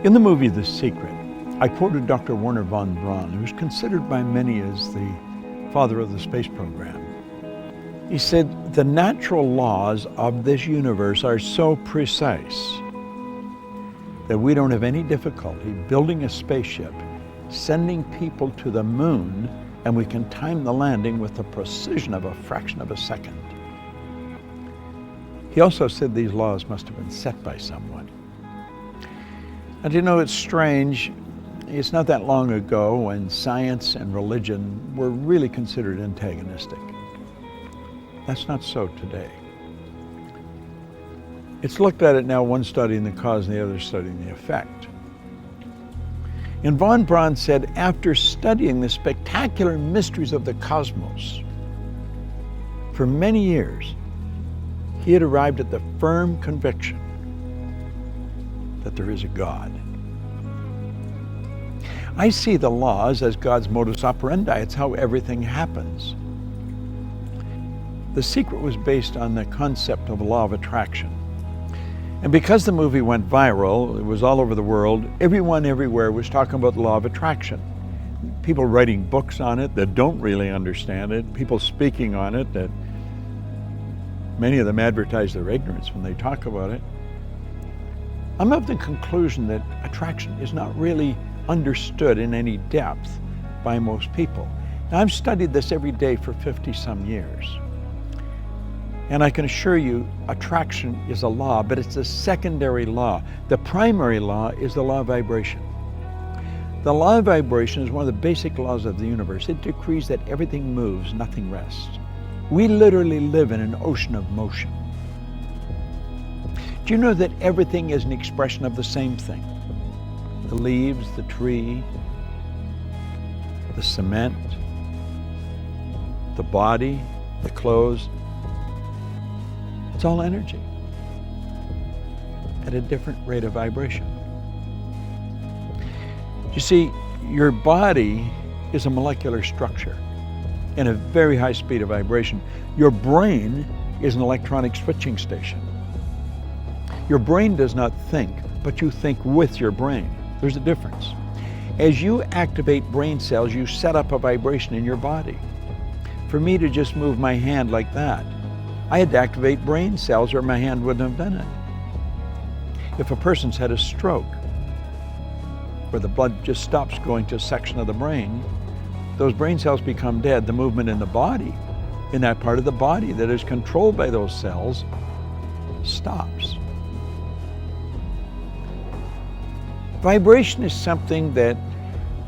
In the movie The Secret, I quoted Dr. Wernher von Braun, who is considered by many as the father of the space program. He said, the natural laws of this universe are so precise that we don't have any difficulty building a spaceship, sending people to the moon, and we can time the landing with the precision of a fraction of a second. He also said these laws must have been set by someone. And you know, it's strange. It's not that long ago when science and religion were really considered antagonistic. That's not so today. It's looked at it now, one studying the cause and the other studying the effect. And von Braun said, after studying the spectacular mysteries of the cosmos for many years, he had arrived at the firm conviction that there is a God. I see the laws as God's modus operandi. It's how everything happens. The Secret was based on the concept of law of attraction. And because the movie went viral, it was all over the world, everyone everywhere was talking about the law of attraction. People writing books on it that don't really understand it, people speaking on it that many of them advertise their ignorance when they talk about it. I'm of the conclusion that attraction is not really understood in any depth by most people. Now, I've studied this every day for 50-some years. And I can assure you, attraction is a law, but it's a secondary law. The primary law is the law of vibration. The law of vibration is one of the basic laws of the universe. It decrees that everything moves, nothing rests. We literally live in an ocean of motion. Do you know that everything is an expression of the same thing? The leaves, the tree, the cement, the body, the clothes. It's all energy at a different rate of vibration. You see, your body is a molecular structure in a very high speed of vibration. Your brain is an electronic switching station. Your brain does not think, but you think with your brain. There's a difference. As you activate brain cells, you set up a vibration in your body. For me to just move my hand like that, I had to activate brain cells or my hand wouldn't have done it. If a person's had a stroke, where the blood just stops going to a section of the brain, those brain cells become dead. The movement in the body, in that part of the body that is controlled by those cells, stops. Vibration is something that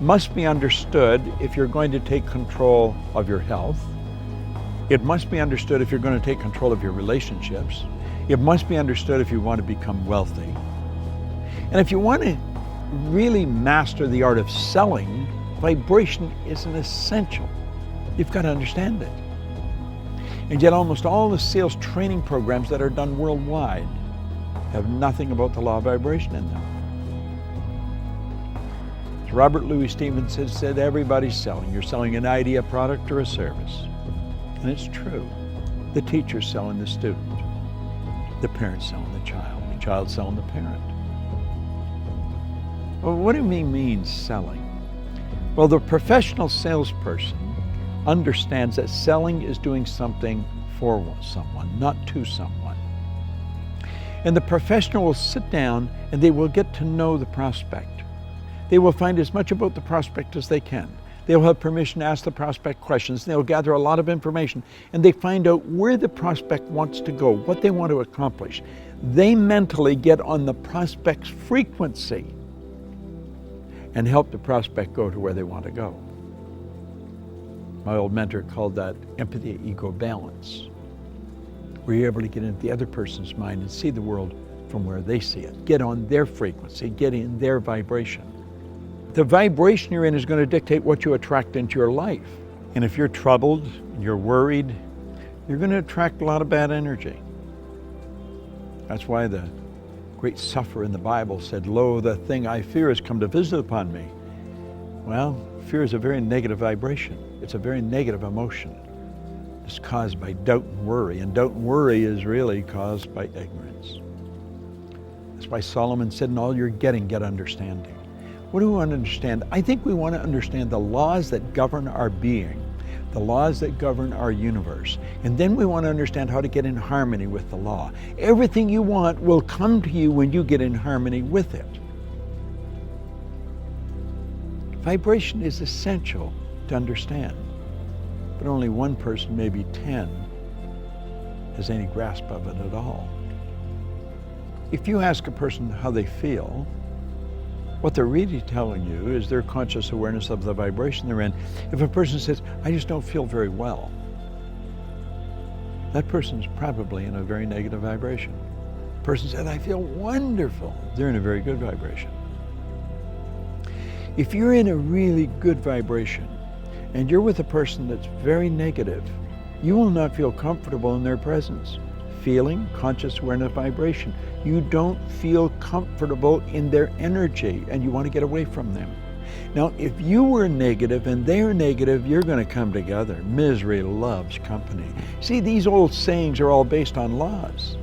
must be understood if you're going to take control of your health. It must be understood if you're going to take control of your relationships. It must be understood if you want to become wealthy. And if you want to really master the art of selling, vibration is an essential. You've got to understand it. And yet almost all the sales training programs that are done worldwide have nothing about the law of vibration in them. As Robert Louis Stevenson said, everybody's selling. You're selling an idea, a product, or a service. And it's true. The teacher's selling the student. The parent's selling the child selling the parent. Well, what do we mean selling? Well, the professional salesperson understands that selling is doing something for someone, not to someone. And the professional will sit down and they will get to know the prospect. They will find as much about the prospect as they can. They'll have permission to ask the prospect questions. They'll gather a lot of information and they find out where the prospect wants to go, what they want to accomplish. They mentally get on the prospect's frequency and help the prospect go to where they want to go. My old mentor called that empathy-ego balance, where you're able to get into the other person's mind and see the world from where they see it. Get on their frequency, get in their vibration. The vibration you're in is going to dictate what you attract into your life. And if you're troubled, and you're worried, you're going to attract a lot of bad energy. That's why the great sufferer in the Bible said, "Lo, the thing I fear has come to visit upon me." Well, fear is a very negative vibration. It's a very negative emotion. It's caused by doubt and worry, and doubt and worry is really caused by ignorance. That's That's why Solomon said, in all you're getting, get understanding. What do we want to understand? I think we want to understand the laws that govern our being, the laws that govern our universe. And then we want to understand how to get in harmony with the law. Everything you want will come to you when you get in harmony with it. Vibration is essential to understand, but only one person, maybe 10, has any grasp of it at all. If you ask a person how they feel, what they're really telling you is their conscious awareness of the vibration they're in. If a person says, I just don't feel very well, that person's probably in a very negative vibration. A person said, I feel wonderful, they're in a very good vibration. If you're in a really good vibration and you're with a person that's very negative, you will not feel comfortable in their presence. Feeling, conscious awareness, vibration. You don't feel comfortable in their energy and you want to get away from them. Now, if you were negative and they're negative, you're going to come together. Misery loves company. See, these old sayings are all based on laws.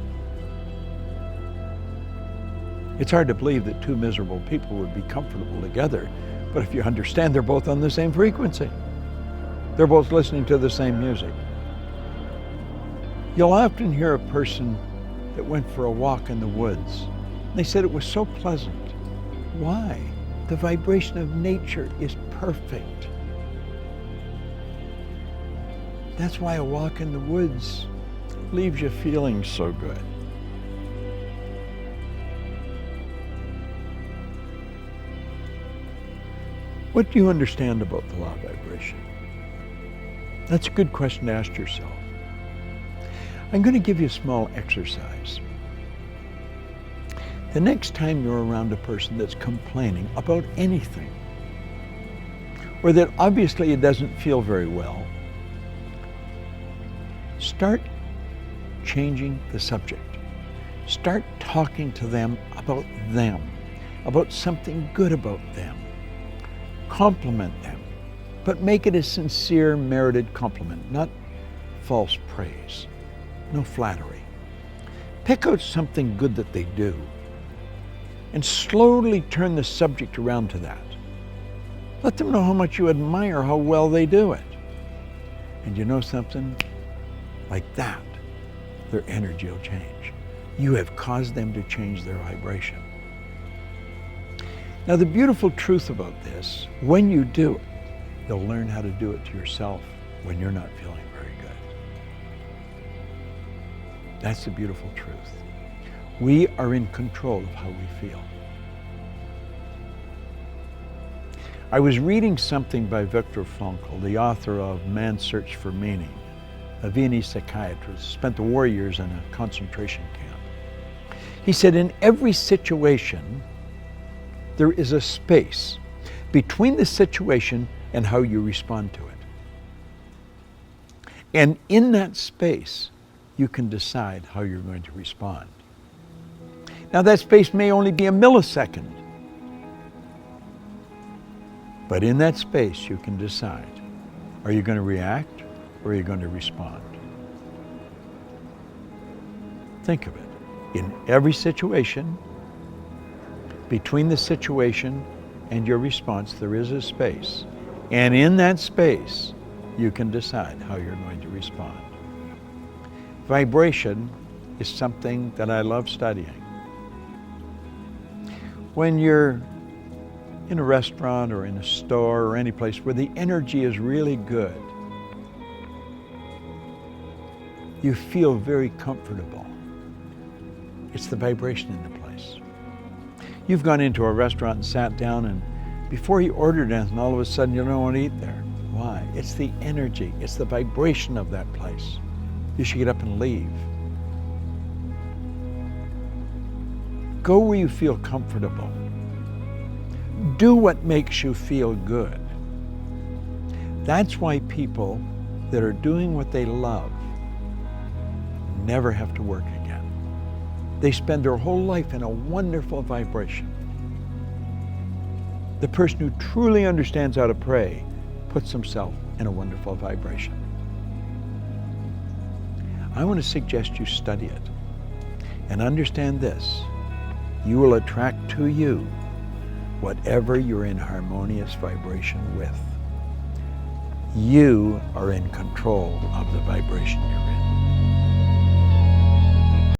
It's hard to believe that two miserable people would be comfortable together, but if you understand they're both on the same frequency, they're both listening to the same music. You'll often hear a person that went for a walk in the woods. They said it was so pleasant. Why? The vibration of nature is perfect. That's why a walk in the woods leaves you feeling so good. What do you understand about the law of vibration? That's a good question to ask yourself. I'm going to give you a small exercise. The next time you're around a person that's complaining about anything, or that obviously it doesn't feel very well, start changing the subject. Start talking to them, about something good about them. Compliment them, but make it a sincere, merited compliment, not false praise. No flattery. Pick out something good that they do and slowly turn the subject around to that. Let them know how much you admire how well they do it. And you know something? Like that, their energy will change. You have caused them to change their vibration. Now, the beautiful truth about this, when you do it, you'll learn how to do it to yourself when you're not feeling very good. That's the beautiful truth. We are in control of how we feel. I was reading something by Viktor Frankl, the author of Man's Search for Meaning, a Viennese psychiatrist, spent the war years in a concentration camp. He said, in every situation, there is a space between the situation and how you respond to it. And in that space, you can decide how you're going to respond. Now, that space may only be a millisecond, but in that space, you can decide, are you going to react or are you going to respond? Think of it. In every situation, between the situation and your response, there is a space. And in that space, you can decide how you're going to respond. Vibration is something that I love studying. When you're in a restaurant or in a store or any place where the energy is really good, you feel very comfortable. It's the vibration in the place. You've gone into a restaurant and sat down, and before you ordered anything, all of a sudden you don't want to eat there. Why? It's the energy, it's the vibration of that place. You should get up and leave. Go where you feel comfortable. Do what makes you feel good. That's why people that are doing what they love never have to work again. They spend their whole life in a wonderful vibration. The person who truly understands how to pray puts himself in a wonderful vibration. I want to suggest you study it and understand this. you will attract to you whatever you're in harmonious vibration with. You are in control of the vibration you're in.